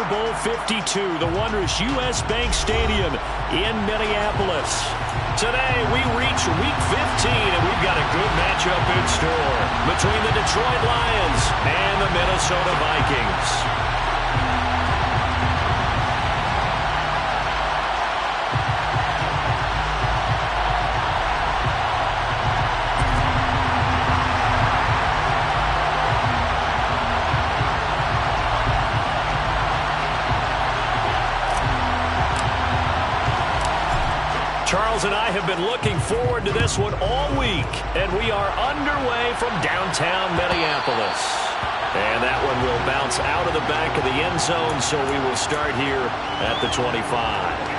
Bowl 52, the wondrous U.S. Bank Stadium in Minneapolis. Today, we reach Week 15, and we've got a good matchup in store between the Detroit Lions and the Minnesota Vikings. Charles and I have been looking forward to this one all week, and we are underway from downtown Minneapolis. And that one will bounce out of the back of the end zone, so we will start here at the 25.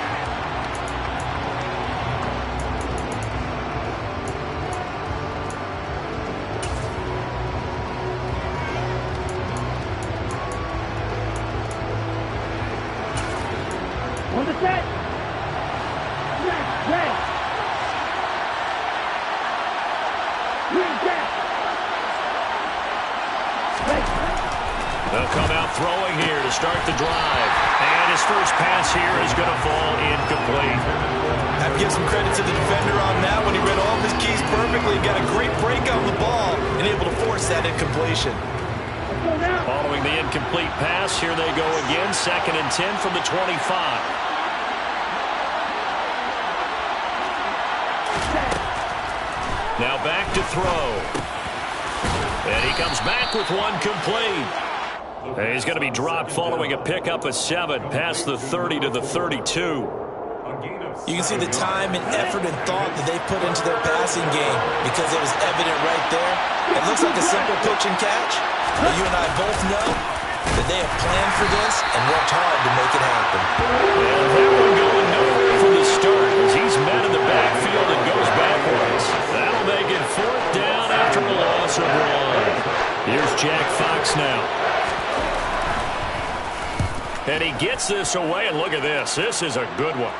They'll come out throwing here to start the drive. And his first pass here is going to fall incomplete. I have to give some credit to the defender on that one. He read all of his keys perfectly, got a great break on the ball, and able to force that incompletion. Following the incomplete pass, here they go again. 2nd and 10 from the 25. Now back to throw. And he comes back with one complete. And he's going to be dropped following a pickup of 7 past the 30 to the 32. You can see the time and effort and thought that they put into their passing game because it was evident right there. It looks like a simple pitch and catch, but you and I both know that they have planned for this and worked hard to make it happen. And that one going nowhere from the start as he's met in the backfield and goes backwards. That'll make it 4th down after a loss of 1. Here's Jack Fox now. And he gets this away, and look at this. This is a good one.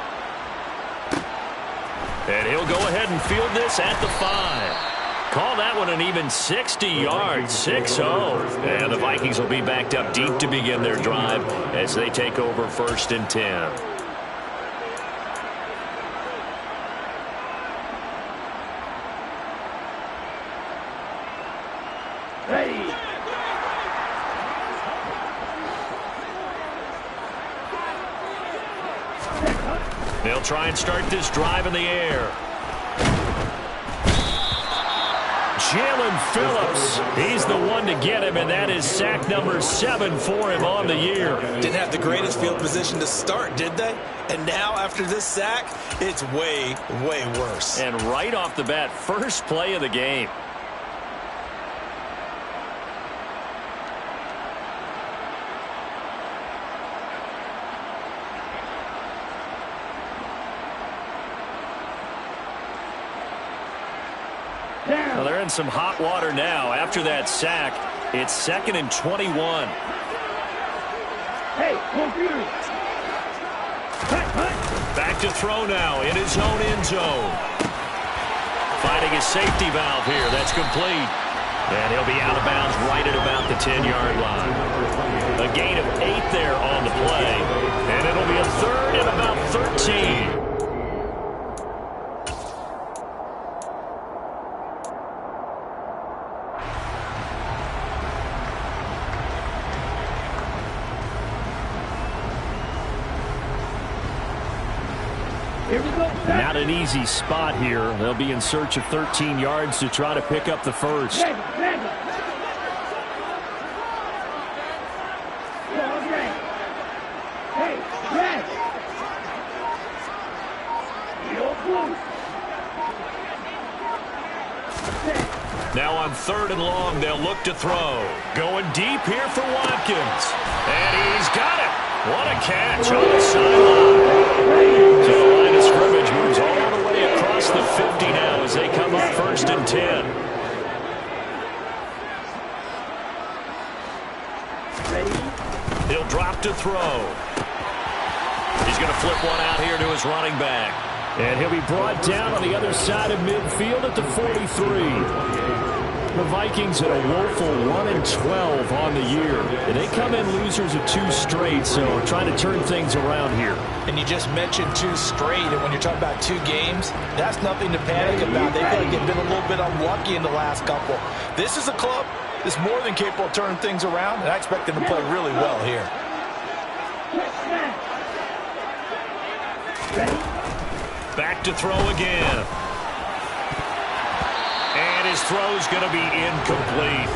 And he'll go ahead and field this at the 5. Call that one an even 60 yards, 6-0. And the Vikings will be backed up deep to begin their drive as they take over 1st and 10. They'll try and start this drive in the air. Jalen Phillips, he's the one to get him, and that is sack number 7 for him on the year. Didn't have the greatest field position to start, did they? And now after this sack, it's way, way worse. And right off the bat, first play of the game. Well, they're in some hot water now. After that sack, it's 2nd and 21. Hey, back to throw now in his own end zone. Finding his safety valve here. That's complete. And he'll be out of bounds right at about the 10-yard line. A gain of 8 there on the play. And it'll be a 3rd and about 13. Not an easy spot here. They'll be in search of 13 yards to try to pick up the first. Now on 3rd and long, they'll look to throw. Going deep here for Watkins. And he's got it. What a catch on the sideline. So the line of scrimmage moves all the way across the 50 now as they come up 1st and 10. He'll drop to throw. He's going to flip one out here to his running back. And he'll be brought down on the other side of midfield at the 43. The Vikings at a woeful 1-12 on the year. And they come in losers of 2 straight, so trying to turn things around here. And you just mentioned 2 straight, and when you're talking about 2 games, that's nothing to panic about. They feel like they've been a little bit unlucky in the last couple. This is a club that's more than capable of turning things around, and I expect them to play really well here. Back to throw again. And his throw's going to be incomplete.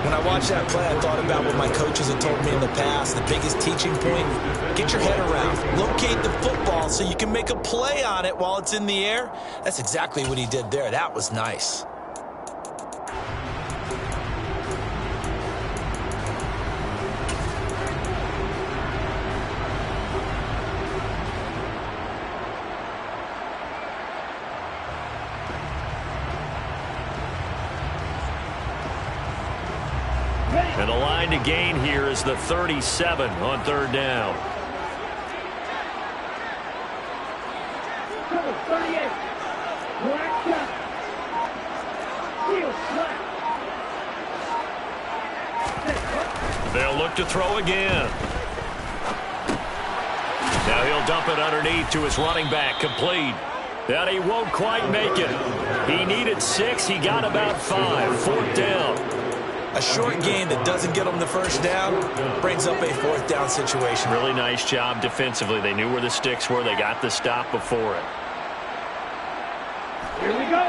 When I watched that play, I thought about what my coaches had told me in the past. The biggest teaching point, get your head around. Locate the football so you can make a play on it while it's in the air. That's exactly what he did there. That was nice. And the line to gain here is the 37 on 3rd down. They'll look to throw again. Now he'll dump it underneath to his running back, complete. And he won't quite make it. He needed 6. He got about 5. 4th down. A short game that doesn't get them the first down brings up a 4th down situation. Really nice job defensively. They knew where the sticks were. They got the stop before it. Here we go.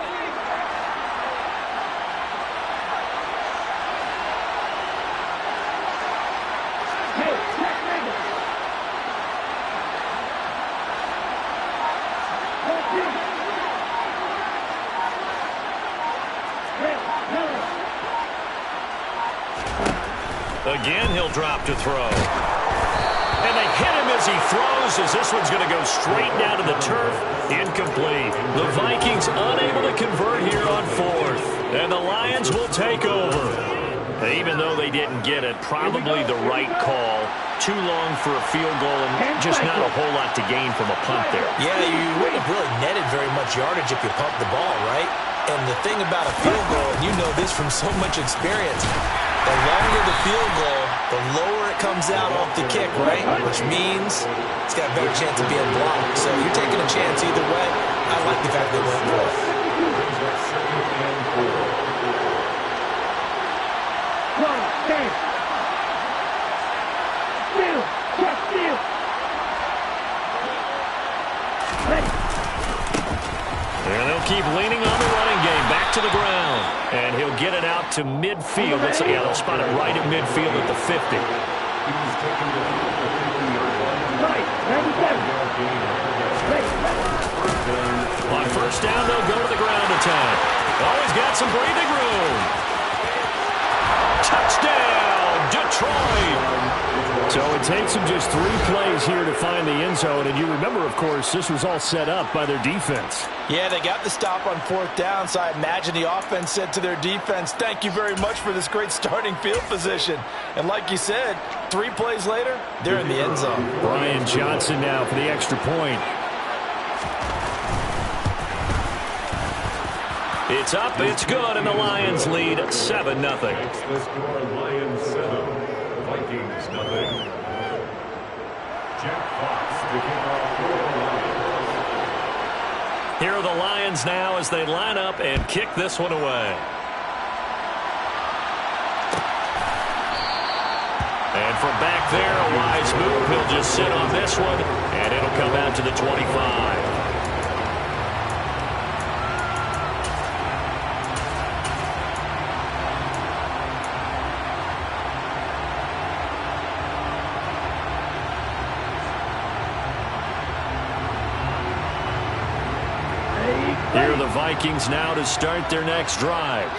Again, he'll drop to throw. And they hit him as he throws, as this one's going to go straight down to the turf. Incomplete. The Vikings unable to convert here on 4th. And the Lions will take over. Even though they didn't get it, probably the right call. Too long for a field goal and just not a whole lot to gain from a punt there. Yeah, you wouldn't have really netted very much yardage if you pumped the ball, right? And the thing about a field goal, and you know this from so much experience, the longer the field goal, the lower it comes out off the kick, right? Which means it's got a better chance of being blocked. So you're taking a chance either way. I like the fact they went for it. And they'll keep leaning on the running game. Back to the ground. And he'll get it out to midfield. They'll spot it right at midfield at the 50. On 1st down, they'll go to the ground attack. Always got some breathing room. Touchdown, Detroit. So it takes them just 3 plays here to find the end zone. And you remember, of course, this was all set up by their defense. Yeah, they got the stop on 4th down, so I imagine the offense said to their defense, thank you very much for this great starting field position. And like you said, 3 plays later, they're in the end zone. Brian Johnson now for the extra point. It's up, it's good, and the Lions lead 7-0. The score, Lions 7, Vikings 0. Jack Fox to kick off for the Lions. Here are the Lions now as they line up and kick this one away. And from back there, a wise move. He'll just sit on this one, and it'll come out to the 25. Here are the Vikings now to start their next drive.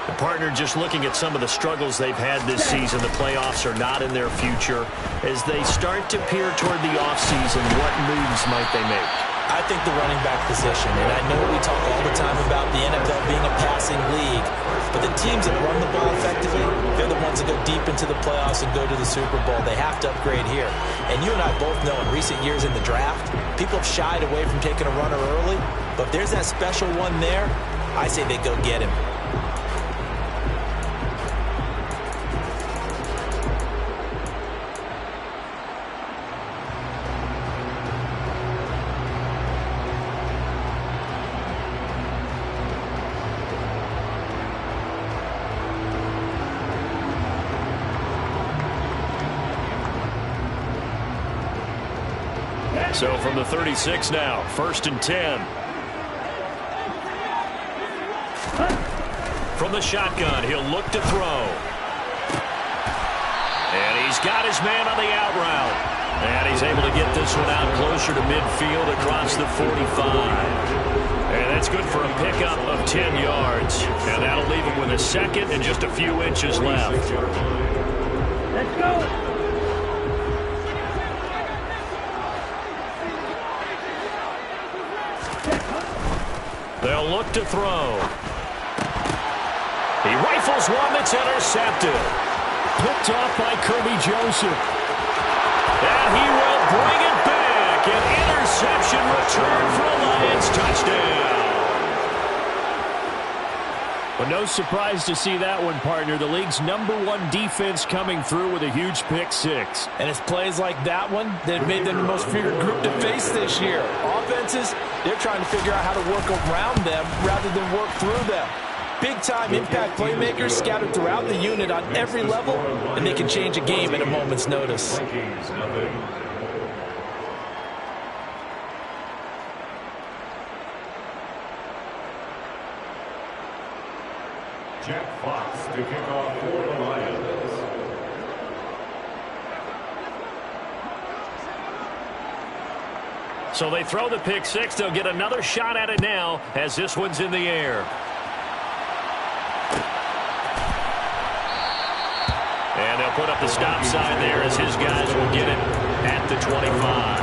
The partner just looking at some of the struggles they've had this season. The playoffs are not in their future. As they start to peer toward the offseason, what moves might they make? I think the running back position, and I know we talk all the time about the NFL being a passing league, but the teams that run the ball effectively, they're the ones that go deep into the playoffs and go to the Super Bowl. They have to upgrade here. And you and I both know in recent years in the draft, people have shied away from taking a runner early, but if there's that special one there, I say they go get him. So from the 36 now, 1st and 10. From the shotgun, he'll look to throw. And he's got his man on the out route. And he's able to get this one out closer to midfield across the 45. And that's good for a pickup of 10 yards. And that'll leave him with a second and just a few inches left. Let's go. They'll look to throw. He rifles one that's intercepted. Picked off by Kirby Joseph. And he will bring it back. An interception return for a Lions touchdown. Well, no surprise to see that one, partner. The league's #1 defense coming through with a huge pick six. And it's plays like that one that have made them the most feared group to face this year. Offenses, they're trying to figure out how to work around them rather than work through them. Big-time impact playmakers scattered throughout the unit on every level, and they can change a game at a moment's notice. Jack Fox to kick off for the Lions. So they throw the pick six. They'll get another shot at it now as this one's in the air. And they'll put up the stop sign there as his guys will get it at the 25.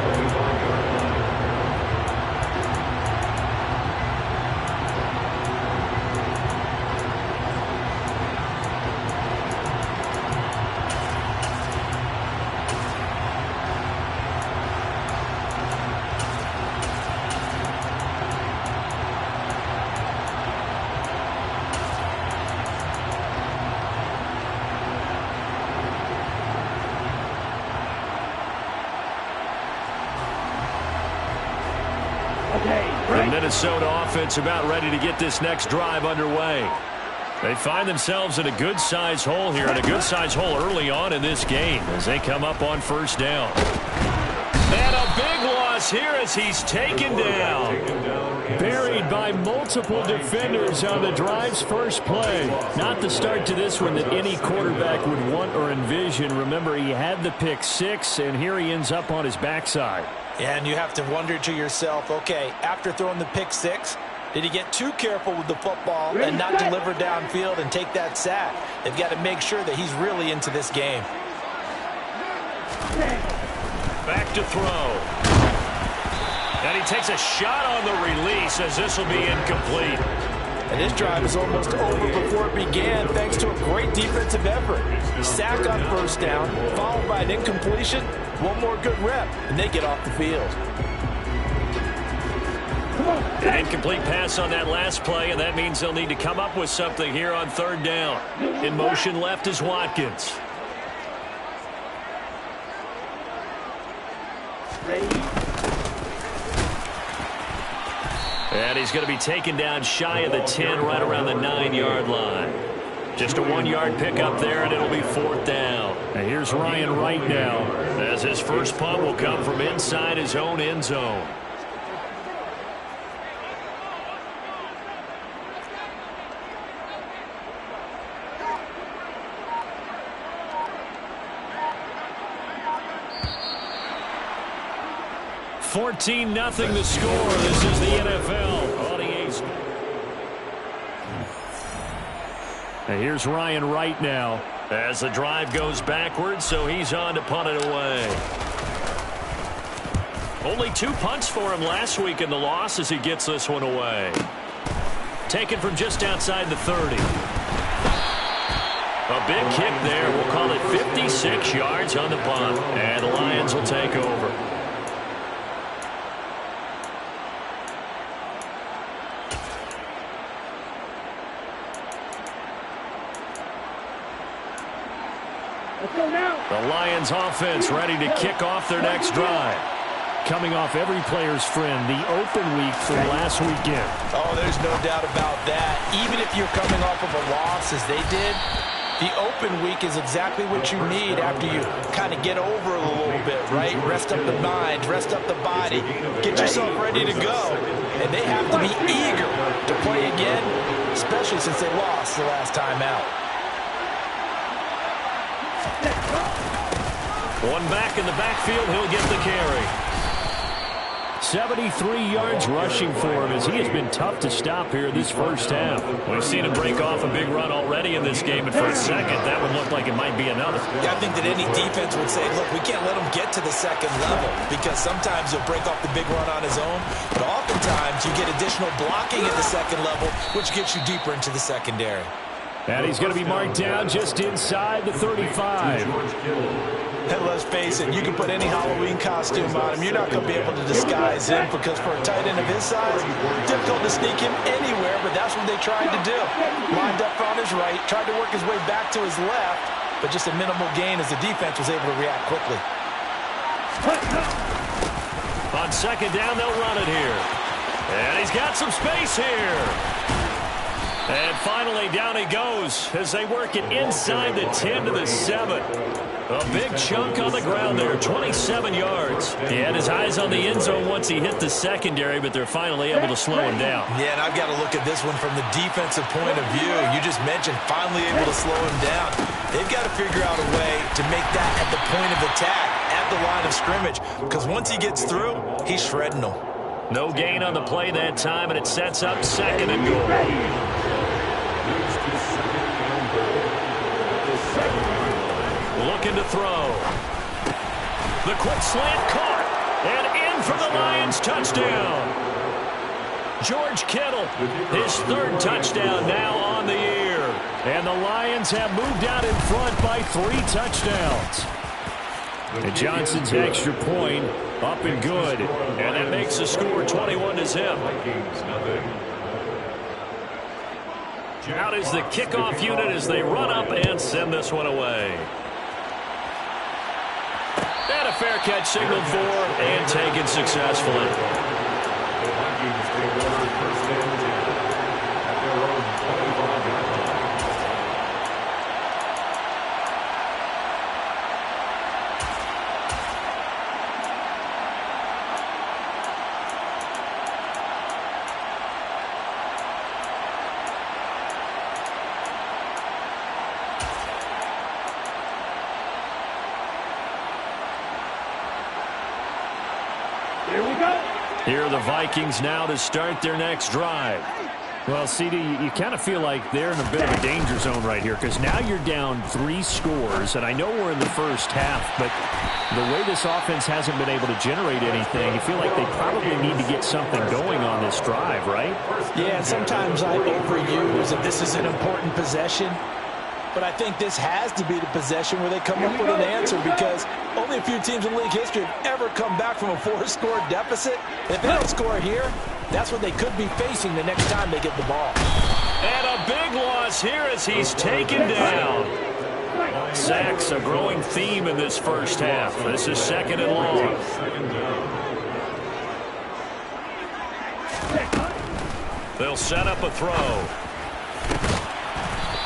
The Minnesota offense about ready to get this next drive underway. They find themselves in a good-sized hole here, and a good-sized hole early on in this game as they come up on 1st down. And a big loss here as he's taken down. Buried by multiple defenders on the drive's first play. Not the start to this one that any quarterback would want or envision. Remember, he had the pick six, and here he ends up on his backside. And you have to wonder to yourself, okay, after throwing the pick six, did he get too careful with the football and not deliver downfield and take that sack? They've got to make sure that he's really into this game. Back to throw. And he takes a shot on the release as this will be incomplete. And this drive is almost over before it began thanks to a great defensive effort. Sack on 1st down, followed by an incompletion. One more good rep, and they get off the field. An incomplete pass on that last play, and that means they'll need to come up with something here on 3rd down. In motion left is Watkins. And he's going to be taken down shy of the 10, right around the 9-yard line. Just a 1-yard pickup there, and it'll be 4th down. And here's Ryan Wright now, as his first punt will come from inside his own end zone. $14-0 the score. This is the NFL on EA. And here's Ryan Wright now. As the drive goes backwards, so he's on to punt it away. Only 2 punts for him last week in the loss as he gets this one away. Taken from just outside the 30. A big kick there. We'll call it 56 yards on the punt. And the Lions will take over. The Lions offense ready to kick off their next drive. Coming off every player's friend, the open week from last weekend. Oh, there's no doubt about that. Even if you're coming off of a loss as they did, the open week is exactly what you need after you kind of get over it a little bit, right? Rest up the mind, rest up the body, get yourself ready to go. And they have to be eager to play again, especially since they lost the last time out. One back in the backfield, he'll get the carry. 73 yards rushing for him as he has been tough to stop here this first half. We've seen him break off a big run already in this game, and for a second, that would look like it might be another. Yeah, I think that any defense would say, look, we can't let him get to the second level because sometimes he'll break off the big run on his own, but oftentimes you get additional blocking at the second level, which gets you deeper into the secondary. And he's going to be marked down just inside the 35. And let's face it, you can put any Halloween costume on him. You're not going to be able to disguise him because for a tight end of his size, difficult to sneak him anywhere, but that's what they tried to do. Lined up on his right, tried to work his way back to his left, but just a minimal gain as the defense was able to react quickly. On second down, they'll run it here. And he's got some space here. And finally, down he goes as they work it inside the 10 to the 7. A big chunk on the ground there, 27 yards. He had his eyes on the end zone once he hit the secondary, but they're finally able to slow him down. Yeah, and I've got to look at this one from the defensive point of view. You just mentioned finally able to slow him down. They've got to figure out a way to make that at the point of attack, at the line of scrimmage, because once he gets through, he's shredding them. No gain on the play that time, and it sets up second and goal. Looking to throw. The quick slant caught. And in for the Lions touchdown. George Kittle, his third touchdown now on the year. And the Lions have moved out in front by 3 touchdowns. And Johnson's extra point up and good. And that makes the score 21-0. Out is the kickoff unit as they run up and send this one away. And a fair catch signaled for and taken successfully. The Vikings take over first and 10 at their own 25-yard line. Here are the Vikings now to start their next drive. Well, CD, you kind of feel like they're in a bit of a danger zone right here because now you're down 3 scores, and I know we're in the first half, but the way this offense hasn't been able to generate anything, you feel like they probably need to get something going on this drive, right? Yeah, sometimes I overuse that this is an important possession. But I think this has to be the possession where they come up with an answer because only a few teams in league history have ever come back from a 4-score deficit. If they don't score here, that's what they could be facing the next time they get the ball. And a big loss here as he's taken down. Sacks, a growing theme in this first half. This is second and long. They'll set up a throw.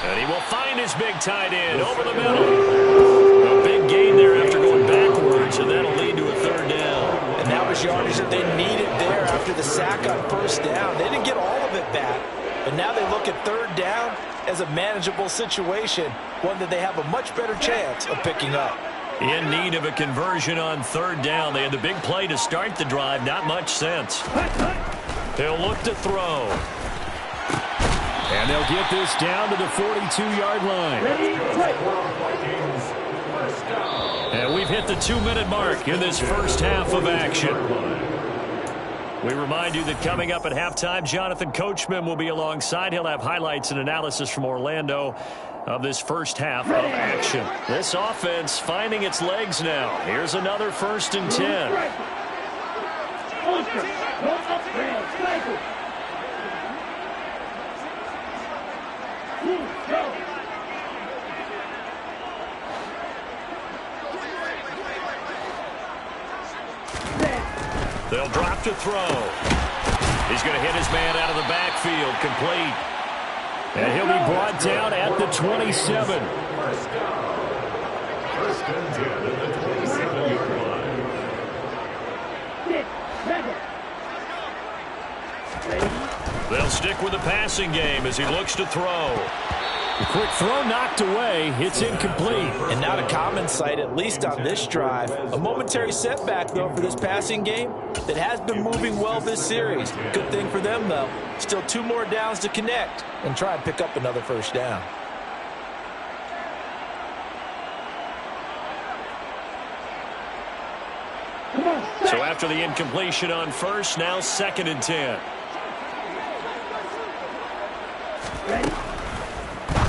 And he will find his big tight end over the middle. A big gain there after going backwards, and that'll lead to a third down. And that was yardage that they needed there after the sack on first down. They didn't get all of it back, but now they look at third down as a manageable situation, one that they have a much better chance of picking up. In need of a conversion on third down. They had the big play to start the drive, not much sense. They'll look to throw. And they'll get this down to the 42-yard line. And we've hit the 2-minute mark in this first half of action. We remind you that coming up at halftime, Jonathan Coachman will be alongside. He'll have highlights and analysis from Orlando of this first half of action. This offense finding its legs now. Here's another 1st and 10. They'll drop to throw. He's going to hit his man out of the backfield, complete. And he'll be brought down at the 27. First and 10 at the 27-yard line. with the passing game as he looks to throw. The quick throw knocked away. It's incomplete. And not a common sight, at least on this drive. A momentary setback, though, for this passing game that has been moving well this series. Good thing for them, though. Still 2 more downs to connect and try and pick up another first down. So after the incompletion on first, now 2nd and 10.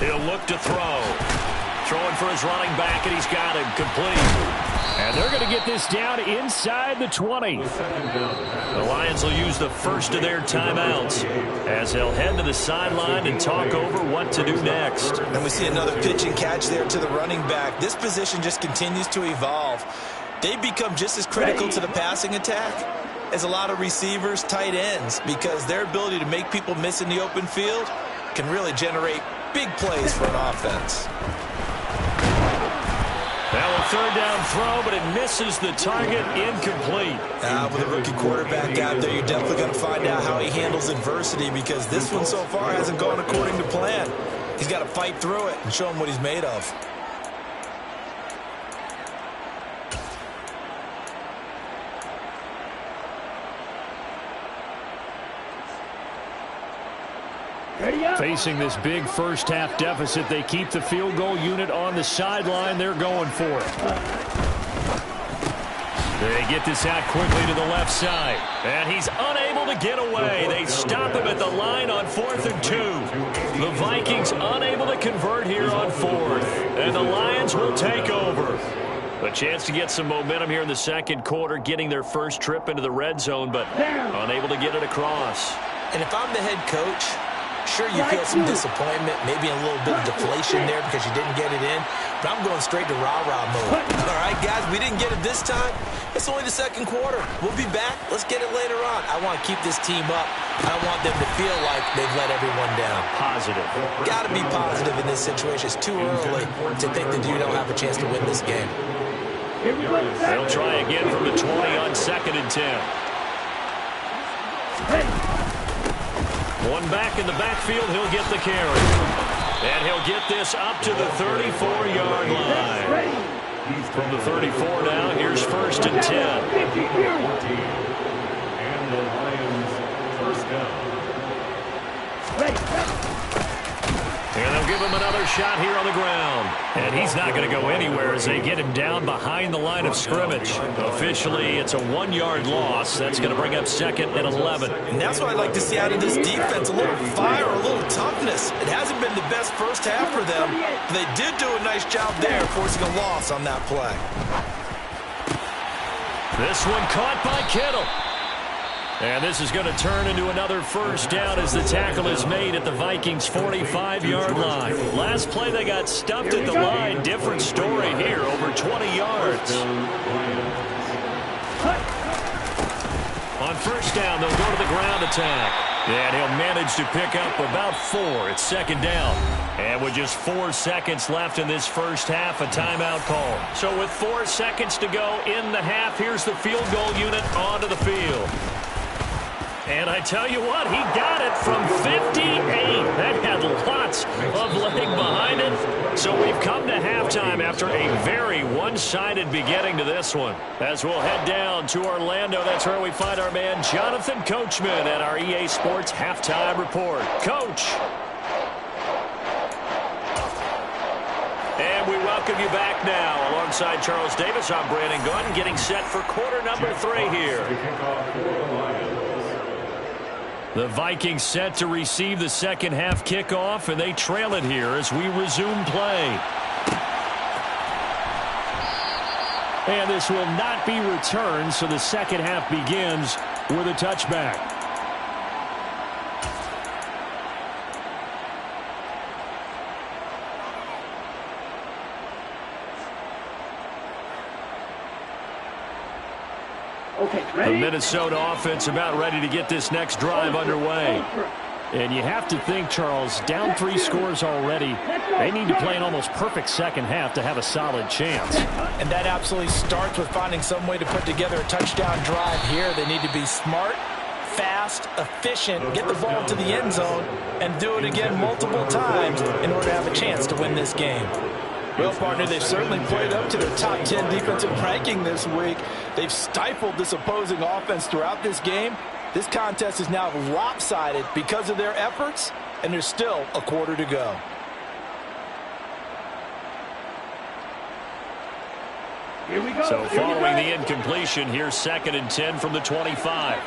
He'll look to throw. Throwing for his running back, and he's got him complete. And they're going to get this down inside the 20. The Lions will use the first of their timeouts as they'll head to the sideline and talk over what to do next. And we see another pitch and catch there to the running back. This position just continues to evolve. They become just as critical to the passing attack as a lot of receivers, tight ends, because their ability to make people miss in the open field can really generate big plays for an offense. Now a 3rd down throw, but it misses the target, incomplete. With a rookie quarterback out there, you're definitely going to find out how he handles adversity, because this one so far hasn't gone according to plan. He's got to fight through it and show him what he's made of. Facing this big first-half deficit, they keep the field goal unit on the sideline. They're going for it. They get this out quickly to the left side. And he's unable to get away. They stop him at the line on 4th and 2. The Vikings unable to convert here on 4th. And the Lions will take over. A chance to get some momentum here in the 2nd quarter, getting their first trip into the red zone, but unable to get it across. And if I'm the head coach, sure, you feel some disappointment, maybe a little bit of deflation there because you didn't get it in, but I'm going straight to rah-rah mode. All right, guys, we didn't get it this time. It's only the 2nd quarter. We'll be back. Let's get it later on. I want to keep this team up. I don't want them to feel like they've let everyone down. Positive. Got to be positive in this situation. It's too early to think that you don't have a chance to win this game. They'll try again from the 20 on 2nd and 10. One back in the backfield, he'll get the carry. And he'll get this up to the 34-yard line. From the 34 now, here's 1st and 10. And the Lions first down. And they'll give him another shot here on the ground. And he's not going to go anywhere as they get him down behind the line of scrimmage. Officially, it's a 1-yard loss. That's going to bring up 2nd and 11. And that's what I'd like to see out of this defense, a little fire, a little toughness. It hasn't been the best first half for them, but they did do a nice job there, forcing a loss on that play. This one caught by Kittle. And this is going to turn into another first down as the tackle is made at the Vikings' 45-yard line. Last play, they got stumped at the line. Different story here, over 20 yards. On first down, they'll go to the ground attack. And he'll manage to pick up about 4. It's 2nd down. And with just 4 seconds left in this first half, a timeout call. So with 4 seconds to go in the half, here's the field goal unit onto the field. And I tell you what, he got it from 58. That had lots of leg behind it. So we've come to halftime after a very one-sided beginning to this one. As we'll head down to Orlando, that's where we find our man Jonathan Coachman at our EA Sports Halftime Report. Coach. And we welcome you back now. Alongside Charles Davis, I'm Brandon Gunn, getting set for quarter number 3 here. The Vikings set to receive the second half kickoff, and they trail it here as we resume play. And this will not be returned, so the second half begins with a touchback. The Minnesota offense about ready to get this next drive underway. And you have to think, Charles, down 3 scores already. They need to play an almost perfect second half to have a solid chance. And that absolutely starts with finding some way to put together a touchdown drive here. They need to be smart, fast, efficient, get the ball to the end zone, and do it again multiple times in order to have a chance to win this game. Well, partner, they've certainly played up to their top 10 defensive ranking this week. They've stifled this opposing offense throughout this game. This contest is now lopsided because of their efforts, and there's still a quarter to go. Here we go. So following the incompletion, here's 2nd and 10 from the 25.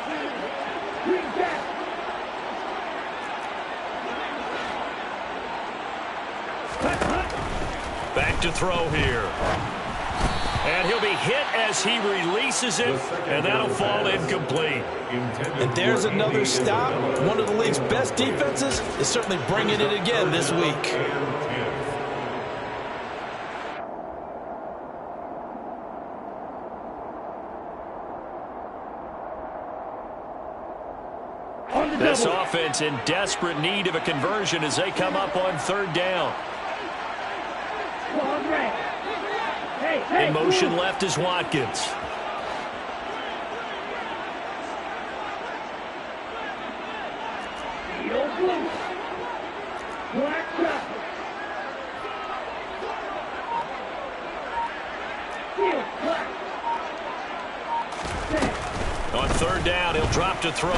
Back to throw here. And he'll be hit as he releases it, and that'll fall incomplete. And there's another stop. One of the league's best defenses is certainly bringing it again this week. This offense in desperate need of a conversion as they come up on 3rd down. In motion left is Watkins. On 3rd down, he'll drop to throw.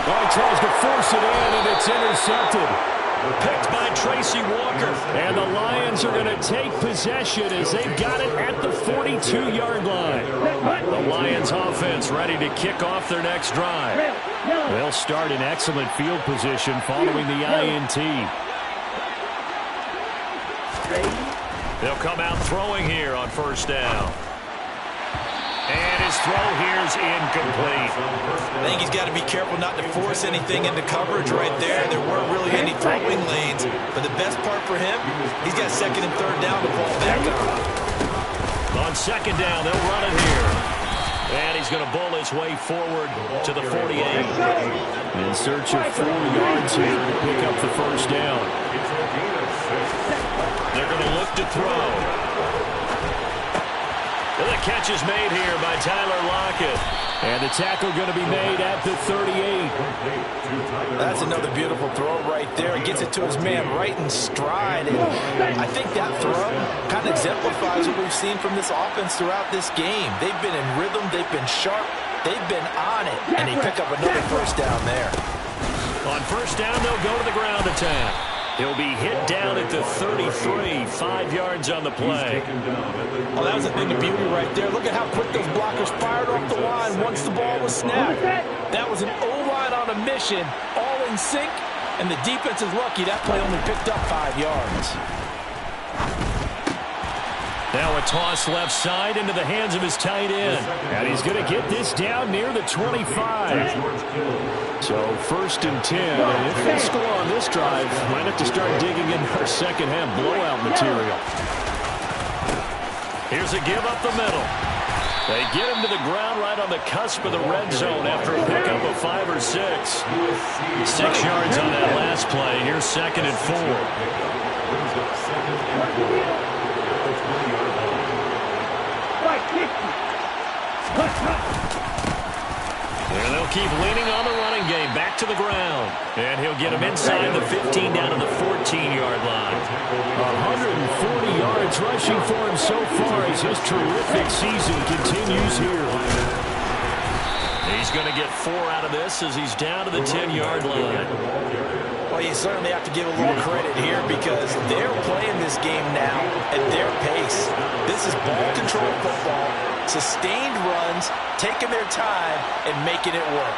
Well, he tries to force it in, and it's intercepted. Picked by Tracy Walker. And the Lions are going to take possession as they've got it at the 42-yard line. The Lions offense ready to kick off their next drive. They'll start in excellent field position following the INT. They'll come out throwing here on 1st down. And his throw here is incomplete. I think he's got to be careful not to force anything into coverage right there. There weren't really any throwing lanes. But the best part for him, he's got 2nd and 3rd down to fall back on. On 2nd down, they'll run it here. And he's going to bull his way forward to the 48. In search of 4 yards here to pick up the 1st down. They're going to look to throw. The catch is made here by Tyler Lockett. And the tackle going to be made at the 38. That's another beautiful throw right there. He gets it to his man right in stride. And I think that throw kind of exemplifies what we've seen from this offense throughout this game. They've been in rhythm. They've been sharp. They've been on it. And they pick up another 1st down there. On 1st down, they'll go to the ground attack. He'll be hit down at the 33, 5 yards on the play. Well, that was a thing of beauty right there. Look at how quick those blockers fired off the line once the ball was snapped. That was an O-line on a mission, all in sync, and the defense is lucky that play only picked up 5 yards. Now a toss left side into the hands of his tight end. And he's going to get this down near the 25. So 1st and 10. And if they score on this drive, might have to start digging in our second-half blowout material. Here's a give up the middle. They get him to the ground right on the cusp of the red zone after a pickup of 5 or 6. 6 yards on that last play. Here's 2nd and 4. And they'll keep leaning on the running game. Back to the ground. And he'll get him inside the 15 down to the 14-yard line. 140 yards rushing for him so far as his terrific season continues here. He's going to get 4 out of this as he's down to the 10-yard line. Well, you certainly have to give a little credit here because they're playing this game now at their pace. This is ball control football, sustained runs, taking their time and making it work.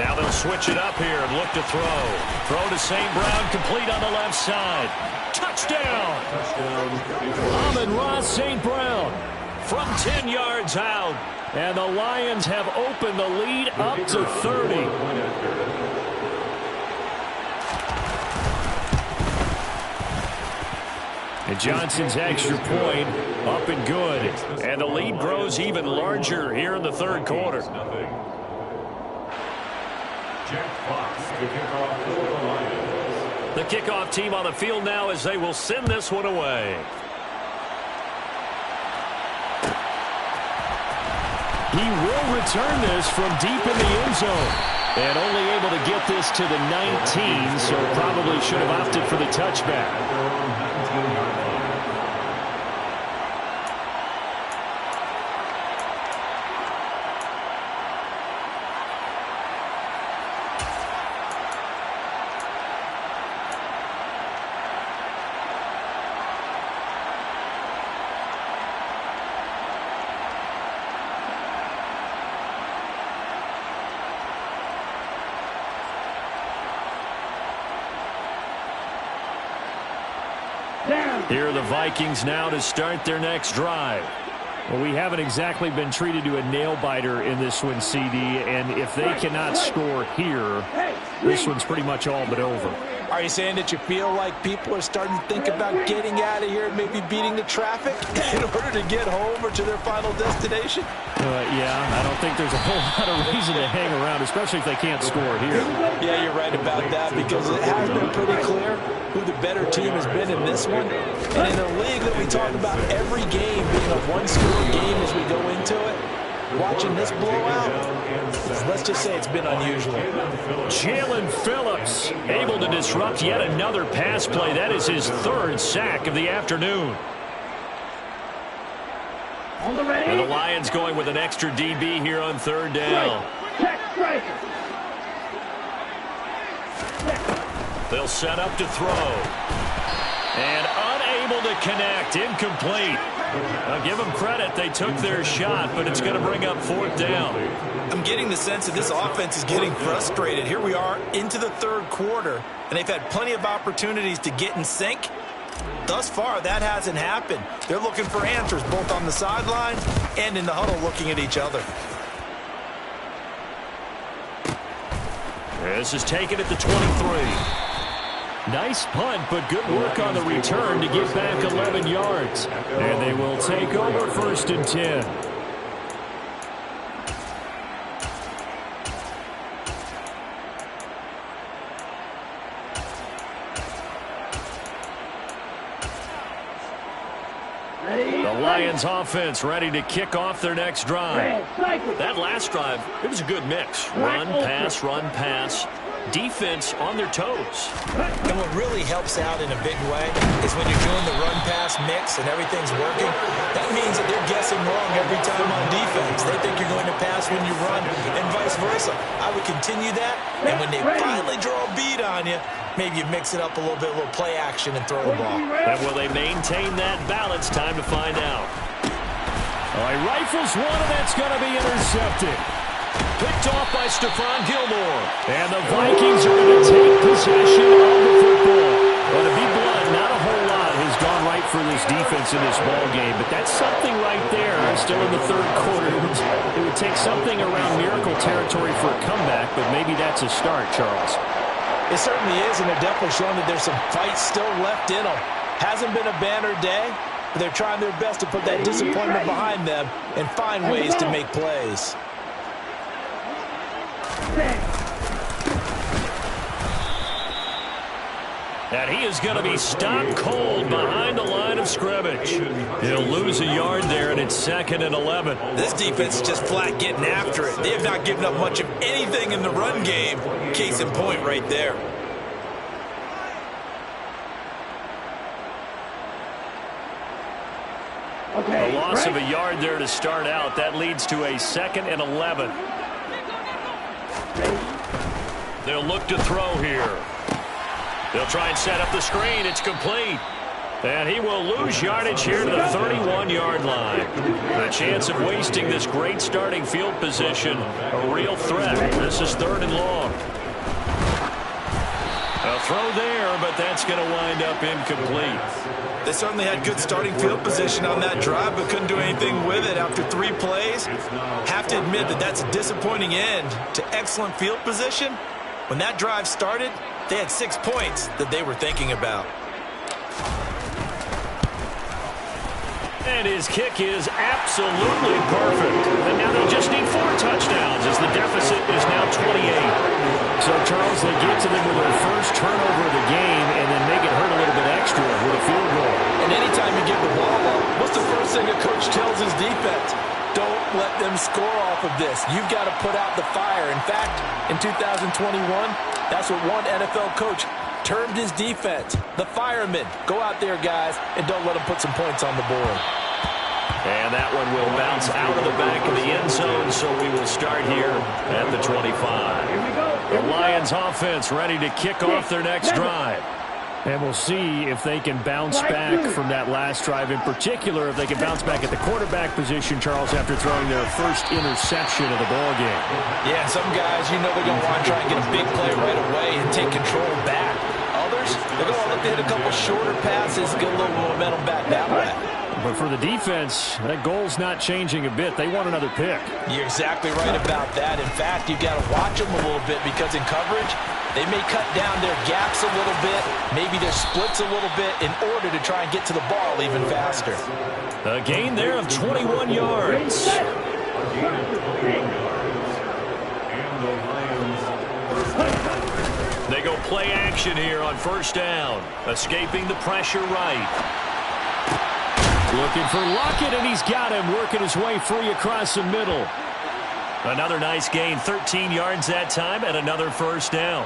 Now they'll switch it up here and look to throw. Throw to St. Brown, complete on the left side. Touchdown! Amon-Ra St. Brown from 10 yards out. And the Lions have opened the lead up to 30. And Johnson's extra point up and good. And the lead grows even larger here in the 3rd quarter. Jack Fox to kick off for the Lions. The kickoff team on the field now as they will send this one away. He will return this from deep in the end zone. And only able to get this to the 19, so probably should have opted for the touchback. Here are the Vikings now to start their next drive. Well, we haven't exactly been treated to a nail-biter in this one, CD, and if they cannot score here, this one's pretty much all but over. Are you saying that you feel like people are starting to think about getting out of here and maybe beating the traffic in order to get home or to their final destination? Yeah, I don't think there's a whole lot of reason to hang around, especially if they can't score here. Yeah, you're right about that, because it has been pretty clear who the better team has been in this one. And in a league that we talk about every game being a one-score game as we go into it, watching this blowout, let's just say it's been unusual. Jalen Phillips able to disrupt yet another pass play. That is his third sack of the afternoon. And the Lions going with an extra DB here on third down. They'll set up to throw. And unable to connect. Incomplete. I'll give them credit. They took their shot, but it's going to bring up fourth down. I'm getting the sense that this offense is getting frustrated. Here we are into the third quarter, and they've had plenty of opportunities to get in sync. Thus far, that hasn't happened. They're looking for answers both on the sideline and in the huddle looking at each other. This is taken at the 23. Nice punt, but good work on the return to get back 11 yards. And they will take over first and 10. The Lions offense ready to kick off their next drive. That last drive, it was a good mix. Run, pass. Defense on their toes. And what really helps out in a big way is when you're doing the run-pass mix and everything's working, that means that they're guessing wrong every time on defense. They think you're going to pass when you run and vice versa. I would continue that, and when they finally draw a beat on you, maybe you mix it up a little bit, a little play action and throw the ball. And will they maintain that balance? Time to find out. All right, rifles one, and that's going to be intercepted. Picked off by Stephon Gilmore. And the Vikings are going to take possession of the football. But to be blunt, not a whole lot has gone right for this defense in this ball game. But that's something right there. Still in the third quarter. It would take something around miracle territory for a comeback, but maybe that's a start, Charles. It certainly is, and they're definitely showing that there's some fight still left in them. Hasn't been a banner day, but they're trying their best to put that disappointment behind them and find ways to make plays. And he is going to be stopped cold behind the line of scrimmage. He'll lose a yard there, and it's 2nd and 11. This defense is just flat getting after it. They have not given up much of anything in the run game. Case in point right there. A loss of a yard there to start out. That leads to a 2nd and 11. They'll look to throw here. They'll try and set up the screen. It's complete. And he will lose yardage here to the 31-yard line. A chance of wasting this great starting field position. A real threat. This is 3rd and long. A throw there, but that's going to wind up incomplete. They certainly had good starting field position on that drive, but couldn't do anything with it after 3 plays. Have to admit that that's a disappointing end to excellent field position. When that drive started, they had 6 points that they were thinking about. And his kick is absolutely perfect. And now they just need 4 touchdowns as the deficit is now 28. So, Charles, they get to them with their first turnover of the game and then make it hurt a little bit extra with a field goal. And anytime you give the ball up, what's the first thing a coach tells his defense? Don't let them to score off of this. You've got to put out the fire. In fact, in 2021, that's what one NFL coach termed his defense. The firemen. Go out there, guys, and don't let them put some points on the board. And that one will bounce out of the back of the end zone, so we will start here at the 25. The Lions offense ready to kick off their next drive. And we'll see if they can bounce back from that last drive. In particular, if they can bounce back at the quarterback position, Charles, after throwing their first interception of the ball game. Yeah, some guys, you know they're going to want to try and get a big play right away and take control back. Others, they're going to look to hit a couple shorter passes, get a little momentum back that way. But for the defense, that goal's not changing a bit. They want another pick. You're exactly right about that. In fact, you've got to watch them a little bit because in coverage, they may cut down their gaps a little bit, maybe their splits a little bit in order to try and get to the ball even faster. A gain there of 21 yards. They go play action here on first down. Escaping the pressure right. Looking for Lockett, and he's got him, working his way free across the middle. Another nice gain, 13 yards that time, and another first down.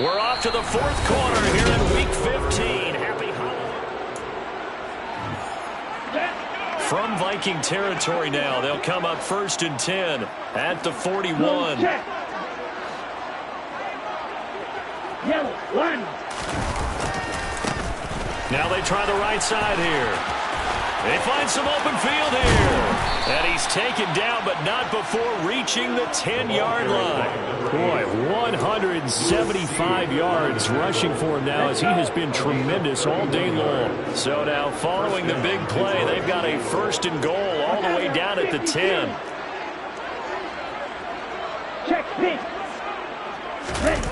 We're off to the fourth quarter here in Week 15. Happy Holiday. From Viking territory now, they'll come up 1st and 10 at the 41. Yellow, one. Now they try the right side here. They find some open field here. And he's taken down, but not before reaching the 10-yard line. Boy, 175 yards rushing for him now as he has been tremendous all day long. So now following the big play, they've got a 1st and goal all the way down at the 10. Check pitch. Ready.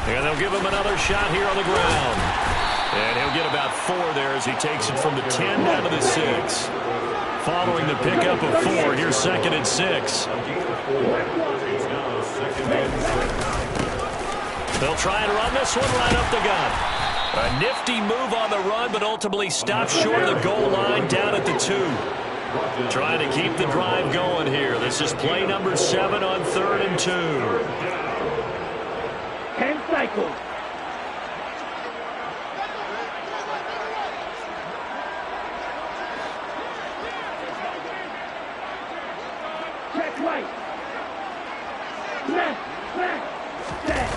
And they'll give him another shot here on the ground. And he'll get about 4 there as he takes it from the 10 down to the 6. Following the pickup of 4, here's 2nd and 6. They'll try and run this one right up the gut. A nifty move on the run, but ultimately stopped short of the goal line down at the 2. Trying to keep the drive going here. This is play number 7 on 3rd and 2. 10 cycles. Check right. Left, left, left.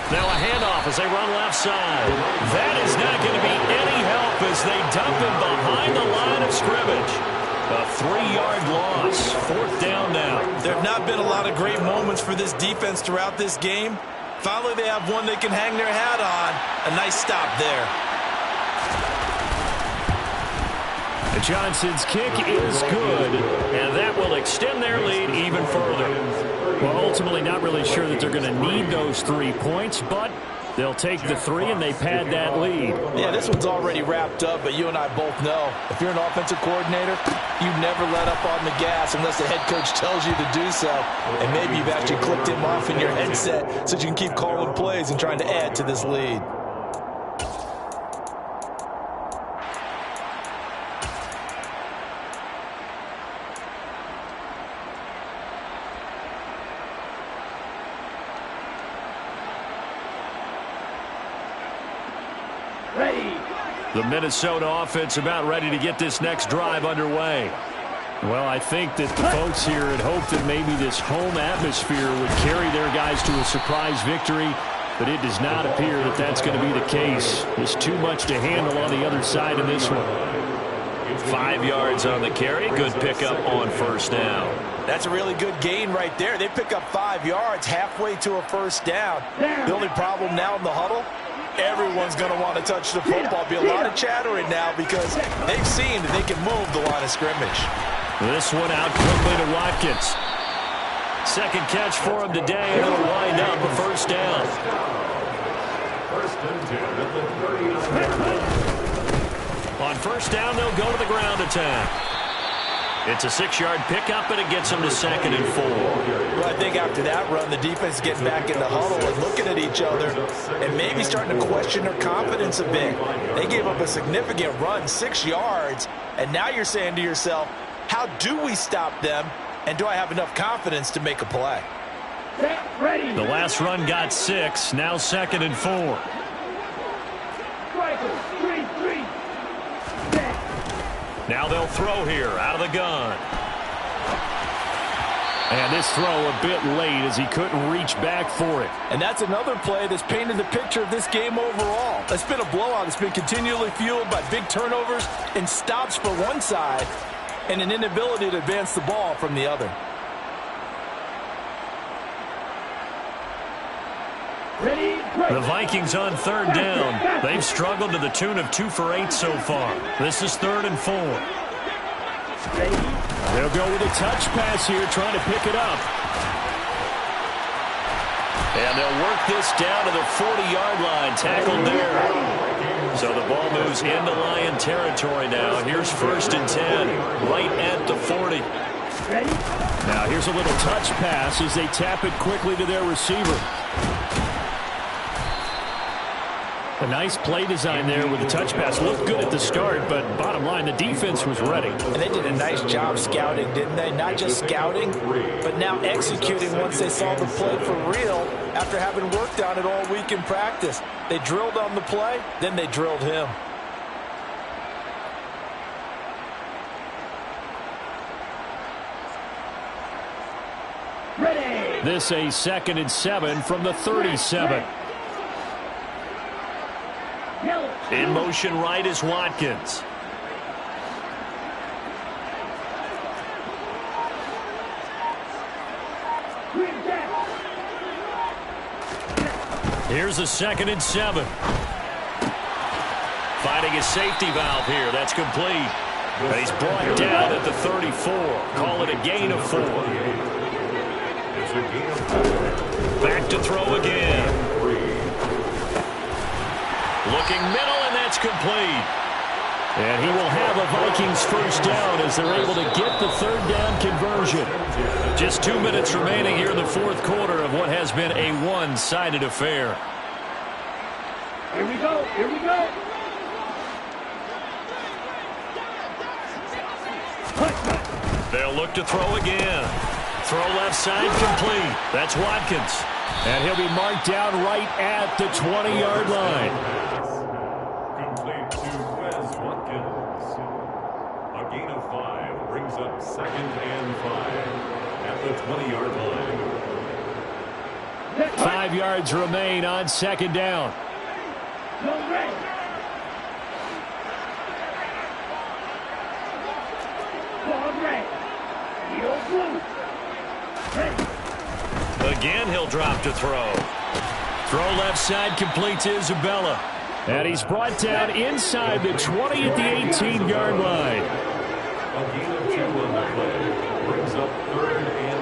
Now a handoff as they run left side. That is not going to be any help as they dump him behind the line of scrimmage. A 3-yard loss. 4th down now. There have not been a lot of great moments for this defense throughout this game. Finally, they have one they can hang their hat on. A nice stop there. Johnson's kick is good, and that will extend their lead even further. Well, ultimately not really sure that they're going to need those 3 points, but they'll take the 3 and they pad that lead. Yeah, this one's already wrapped up, but you and I both know if you're an offensive coordinator, you never let up on the gas unless the head coach tells you to do so. And maybe you've actually clicked him off in your headset so you can keep calling plays and trying to add to this lead. The Minnesota offense about ready to get this next drive underway. Well, I think that the folks here had hoped that maybe this home atmosphere would carry their guys to a surprise victory, but it does not appear that that's going to be the case. There's too much to handle on the other side of this one. 5 yards on the carry. Good pickup on 1st down. That's a really good gain right there. They pick up 5 yards halfway to a 1st down. The only problem now in the huddle, everyone's going to want to touch the football. Be a lot of chattering now because they've seen that they can move the line of scrimmage. This one out quickly to Watkins. 2nd catch for him today, and it'll wind up a 1st down. 1st and 10 at the 39. On 1st down, they'll go to the ground attack. It's a 6-yard pickup, and it gets them to 2nd and 4. Well, I think after that run, the defense is getting back in the huddle and looking at each other and maybe starting to question their confidence a bit. They gave up a significant run, 6 yards, and now you're saying to yourself, how do we stop them, and do I have enough confidence to make a play? Ready. The last run got 6, now 2nd and 4. Striker, 3-3. Set. Now they'll throw here out of the gun. And this throw a bit late as he couldn't reach back for it. And that's another play that's painted the picture of this game overall. It's been a blowout. It's been continually fueled by big turnovers and stops for one side and an inability to advance the ball from the other. Ready. The Vikings on 3rd down. They've struggled to the tune of 2 for 8 so far. This is 3rd and 4. They'll go with a touch pass here, trying to pick it up. And they'll work this down to the 40-yard line, tackled there. So the ball moves into Lion territory now. Here's 1st and 10, right at the 40. Now here's a little touch pass as they tap it quickly to their receiver. A nice play design there with the touch pass. Looked good at the start, but bottom line, the defense was ready. And they did a nice job scouting, didn't they? Not just scouting, but now executing once they saw the play for real after having worked on it all week in practice. They drilled on the play, then they drilled him. Ready. This a 2nd and 7 from the 37. In motion right is Watkins. Here's a 2nd and 7. Finding a safety valve here. That's complete. And he's brought down at the 34. Call it a gain of 4. Back to throw again. Looking middle, and that's complete. And he will have a Vikings 1st down as they're able to get the 3rd down conversion. Just 2 minutes remaining here in the 4th quarter of what has been a one-sided affair. Here we go. Here we go. They'll look to throw again. Throw left side complete. That's Watkins. And he'll be marked down right at the 20-yard line. Complete to Wes Watkins. A gain of 5 brings up 2nd and 5 at the 20-yard line. 5 yards remain on 2nd down. No red. Ball red. Yellow blue. Ready. Again, he'll drop to throw. Throw left side complete to Isabella. And he's brought down inside the 20 at the 18-yard line. A gain of 2 on the play brings up 3rd and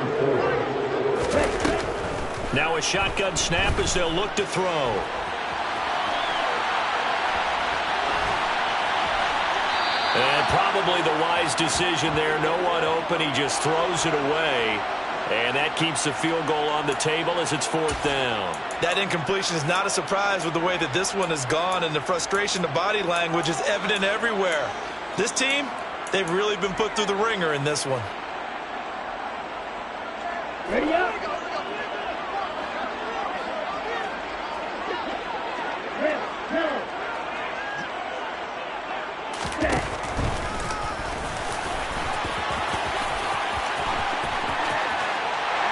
4. Now a shotgun snap as they'll look to throw. And probably the wise decision there. No one open. He just throws it away. And that keeps the field goal on the table as it's 4th down. That incompletion is not a surprise with the way that this one has gone, and the frustration, the body language is evident everywhere. This team, they've really been put through the ringer in this one. Ready up.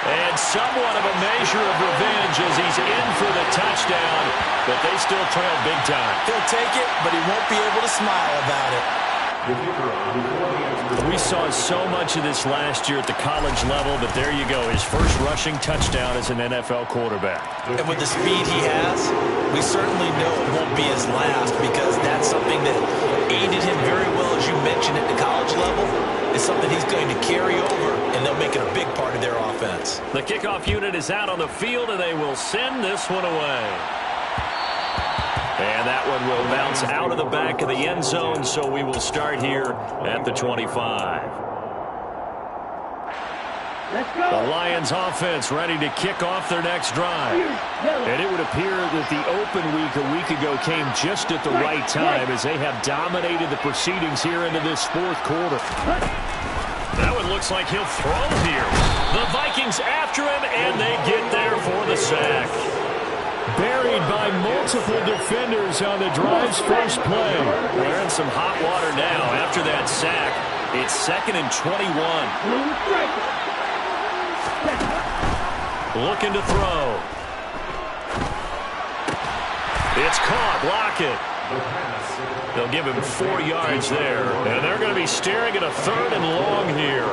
And somewhat of a measure of revenge as he's in for the touchdown, but they still trail big time. He'll take it, but he won't be able to smile about it. We saw so much of this last year at the college level, but there you go, his first rushing touchdown as an NFL quarterback. And with the speed he has, we certainly know it won't be his last, because that's something that aided him very well, as you mentioned, at the college level. It's something he's going to carry over, and they'll make it a big part of their offense. The kickoff unit is out on the field, and they will send this one away. And that one will bounce out of the back of the end zone, so we will start here at the 25. Let's go. The Lions offense ready to kick off their next drive. And it would appear that the open week a week ago came just at the right time as they have dominated the proceedings here into this fourth quarter. That one looks like he'll throw here. The Vikings after him, and they get there for the sack. Buried by multiple defenders on the drive's first play. They're in some hot water now after that sack. It's 2nd and 21. Looking to throw. It's caught. Lockett. They'll give him 4 yards there. And they're going to be staring at a 3rd and long here.